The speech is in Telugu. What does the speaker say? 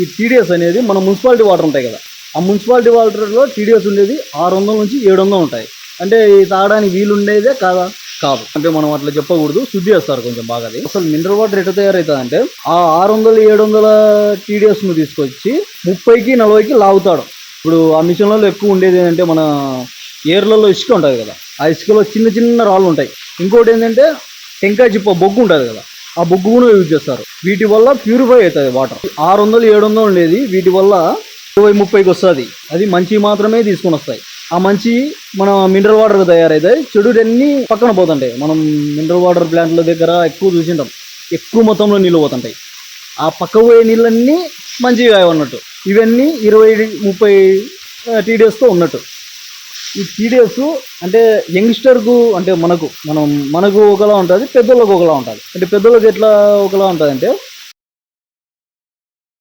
ఈ టీడీఎస్ అనేది మన మున్సిపాలిటీ వాటర్ ఉంటాయి కదా, ఆ మున్సిపాలిటీ వాటర్లో టీడీఎస్ ఉండేది 600 నుంచి 700 ఉంటాయి. అంటే ఈ తాగడానికి వీలు ఉండేదే కాదా? కాదు. అంటే మనం అట్లా చెప్పకూడదు, శుద్ధి చేస్తారు కొంచెం బాగా. అది అసలు మినరల్ వాటర్ ఎట్లా తయారవుతుంది అంటే ఆ 600-700 టీడీఎస్ను తీసుకొచ్చి 30కి 40కి లాగుతాడు. ఇప్పుడు ఆ మిషన్లలో ఎక్కువ ఉండేది ఏంటంటే మన ఏర్లలో ఇసుక ఉంటుంది కదా, ఆ ఇసుకలో చిన్న చిన్న రాళ్ళు ఉంటాయి. ఇంకోటి ఏంటంటే టెంకాయ చిప్ప బొగ్గు ఉంటుంది కదా, ఆ బొగ్గు కూడా యూజ్ చేస్తారు. వీటి వల్ల ప్యూరిఫై అవుతుంది వాటర్. 600-700 ఉండేది వీటి వల్ల 20-30కి వస్తుంది. అది మంచి మాత్రమే తీసుకొని వస్తాయి. ఆ మంచి మన మినరల్ వాటర్ తయారవుతాయి. చెడులన్నీ పక్కన పోతుంటాయి. మనం మినరల్ వాటర్ ప్లాంట్ల దగ్గర ఎక్కువ చూసింటాం, ఎక్కువ మొత్తంలో నీళ్ళు పోతుంటాయి. ఆ పక్క పోయే నీళ్ళన్నీ మంచిగా ఉన్నట్టు, ఇవన్నీ 20-30 టీడీఎస్తో ఉన్నట్టు. ఈ టీడీఎస్ అంటే యంగ్స్టర్కు అంటే మనకు ఒకలా ఉంటుంది, పెద్దోళ్ళకు ఒకలా ఉంటుంది. అంటే పెద్దోళ్ళకి ఎట్లా ఒకలా ఉంటుంది అంటే